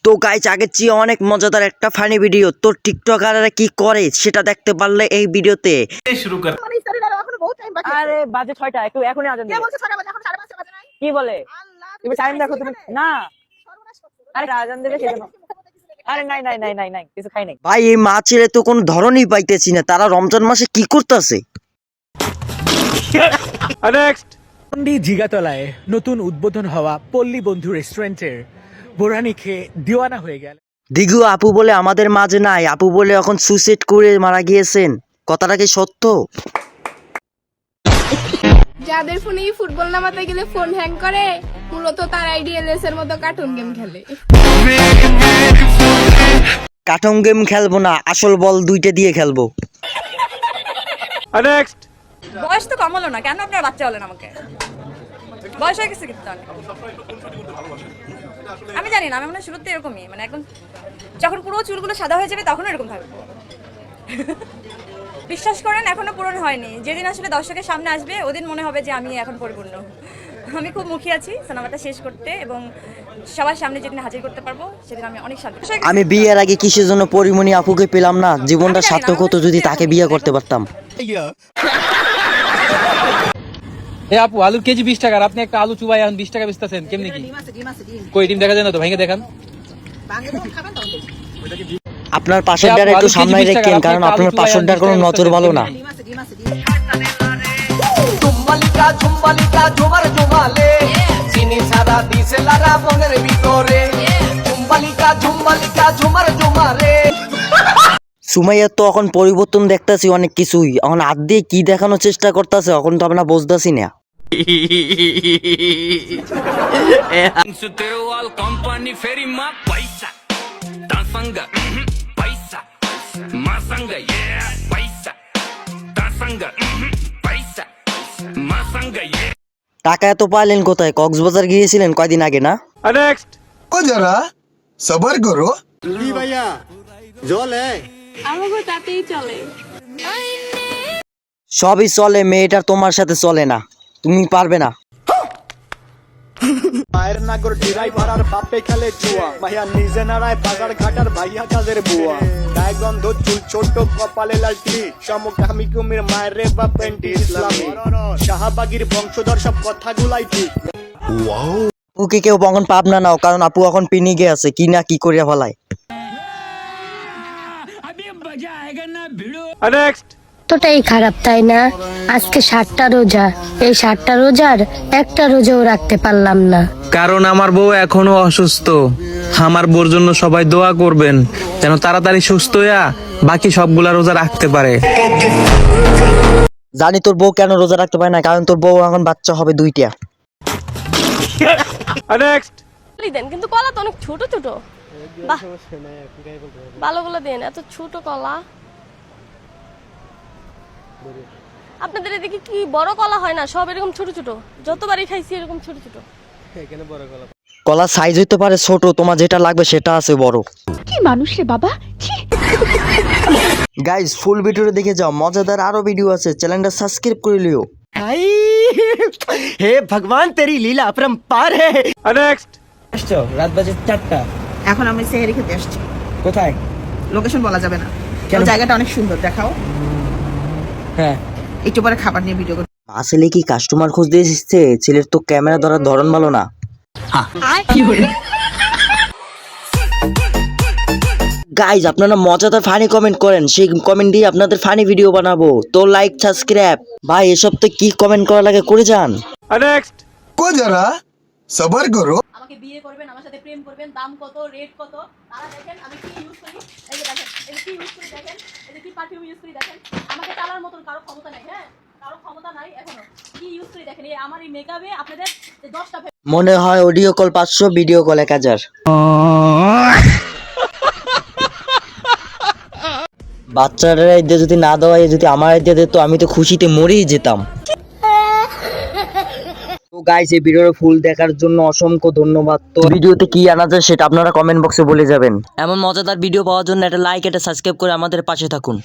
তো গাইস আগের চেয়ে অনেক মজাদার একটা ফানি ভিডিও। তো টিকটকাররা কি করে সেটা দেখতে পারলে এই ভিডিওতে শুরু কর। আরে বাজে 6টা, একটু এখনই আজান দিবে। কে বলছে 6টা বাজে? এখন 5:30 বাজে নাই। কি বলে? তুমি টাইম দেখো তুমি। না আরে আজান দেবে সেজন্য। আরে নাই কিছু খাই নাই। ভাই এই মাছের তো কোনো ধরনই পাইতেছি না, তারা রমজান মাসে কি করতেছে? নেক্সট। জিগাতলায় নতুন উদ্বোধন হওয়া পল্লী বন্ধু রেস্টুরেন্টের বোরানি খেয়ে দিওয়ানা হয়ে গেল। দিঘু আপু বলে আমাদের মাঝে নাই, আপু বলে এখন সুইসাইড করে মারা গিয়েছেন, কথাটা কি সত্য? যাদের ফোনে ফুটবল নামাতে গেলে ফোন হ্যাং করে মূলত তার আইডিএলএস এর মতো কার্টুন গেম খেলে। কার্টুন গেম খেলবো না, আসল বল দুইটা দিয়ে খেলবো। নেক্সট। বয়স তো কম হলো না, কেন আপনার বাচ্চা হলেন আমাকে? বয়স হয়ে গেছে কিন্তু আমি জানি না, আমি মনে হয় শুরুতে এরকমই, মানে এখন যখন পুরো চুলগুলো সাদা হয়ে যাবে তখন এরকম থাকবে। বিশ্বাস করেন এখনো পূরণ হয়নি। যেদিন আসলে দর্শকের সামনে আসবে ওদিন মনে হবে যে আমি এখন পরিপূর্ণ। আমি খুব মুখী আছি সিনেমাটা শেষ করতে এবং সবার সামনে যেদিন হাজির করতে পারবো সেদিন আমি অনেক শান্তি। আমি বিয়ের আগে কিসের জন্য পরিমণি আপুকে পেলাম না? জীবনটা সার্থক হতো যদি তাকে বিয়ে করতে পারতাম। এ আপু আলুর কেজি 20 টাকা, আপনি একটা আলু চুবাই এখন 20 টাকা বেচতেছেন কেমনি কি? কই ডিম দেখা যায় না তো, ভেঙে দেখান। আপনার পাশেরটার একটু সামনে রাখেন, কারণ আপনার পাশেরটার কোনো নজর ভালো না। সুমাইয়ার তো এখন পরিবর্তন দেখতেছি অনেক কিছুই, এখন হাত দিয়ে কি দেখানোর চেষ্টা করতেছে এখন তো আমরা বুঝতেছি না। টাকা এত পাইলেন কোথায়? কক্সবাজার গিয়েছিলেন কয়দিন আগে না? নেক্সট। ও যারা সবার করো। আমাকে তাতেই চলে। সবই চলে, মেয়েটার তোমার সাথে চলে না, তুমি পারবে না। মায়ের নাগর ডিরাই পাড়ার বাপে খেলে জুয়া, মাইয়া নিজে নাড়ায় বাজার ঘাটার ভাইয়া কাজের বুয়া, গায়ে গন্ধ চুল ছোট কপালে লালটি, সমকামী কুমির মায়ের রে বা পেন্টি ইসলামী, শাহবাগীর বংশধর সব কথাগুলাই ঠিক। আপুকে কেউ এখন পাবনা নাও, কারণ আপু এখন পিনিকে আছে, কি না কি করিয়া ফেলায়। নেক্সট। এতটাই খারাপ তাই না? আজকে 7টা রোজা, এই 7টা রোজার একটা রোজাও রাখতে পারলাম না, কারণ আমার বউ এখনো অসুস্থ। আমার বউর জন্য সবাই দোয়া করবেন যেন তাড়াতাড়ি সুস্থ হইয়া বাকি সবগুলা রোজা রাখতে পারে। জানি তোর বউ কেন রোজা রাখতে পারে না, কারণ তোর বউ এখন বাচ্চা হবে 2টা। নেক্সট। দেন কিন্তু কলা তো অনেক ছোট ছোট। বাহ, ভালোগুলো দেন, এত ছোট কলা। আপনাদের এদিকে কি বড় কলা হয় না? সব এরকম ছোট ছোট, যতবারই খাইছি এরকম ছোট ছোট। কলা সাইজ হইতে পারে ছোট, তোমার যেটা লাগবে সেটা আছে বড়। কি মানুষ রে বাবা। গাইস ফুল ভিডিওটা দেখে যাও, মজাদার আরো ভিডিও আছে, চ্যানেলটা সাবস্ক্রাইব করে লিও। হে ভগবান তেরি লীলা अपरंपार है। নেক্সট। আসছো রাত বাজে 4টা, এখন আমি সেহেরি খেতে আসছি। কোথায়? লোকেশন বলা যাবে না, কেন? জায়গাটা অনেক সুন্দর, দেখাও। হ্যাঁ একটু পরে খাবার নিয়ে ভিডিও করব। আসলে কি কাস্টমার খুঁজতে এসেছে? ছেলের তো ক্যামেরা ধরার ধরন ভালো না। গাইজ আপনারা মজাদার ফানি কমেন্ট করেন, সেই কমেন্ট দিয়ে আপনাদের ফানি ভিডিও বানাবো। তো লাইক সাবস্ক্রাইব, ভাই এসব তো কি কমেন্ট করা লাগে করে যান। নেক্সট। ও যারা সবার করো। আমাকে বিয়ে করবেন, আমার সাথে প্রেম করবেন, দাম কত, রেট কত, তারা দেখেন আমি কি ইউজ করি, এই যে দেখেন, এই যে কি ইউজ করি দেখেন, এই যে কি পারফিউম ইউজ করি দেখেন। আমাকে চালার মতন কারো ক্ষমতা নাই, হ্যাঁ কারো ক্ষমতা নাই এখনো। কি ইউজ করি দেখেন, এই আমার এই মেকআপে আপনাদের 10টা মনে হয় অডিও কল 500, ভিডিও কল 1000। বাচ্চারা আইডিয়া যদি না দেওয়া, যদি আমার আইডিয়া দিত আমি তো খুশিতে মরেই যেতাম। তো গাইস এই ভিডিওর ফুল দেখার জন্য অসংখ্য ধন্যবাদ। তো ভিডিওতে কি আনা যায় সেটা আপনারা কমেন্ট বক্সে বলে যাবেন। এমন মজাদার ভিডিও পাওয়ার জন্য একটা লাইক, একটা সাবস্ক্রাইব করে আমাদের পাশে থাকুন।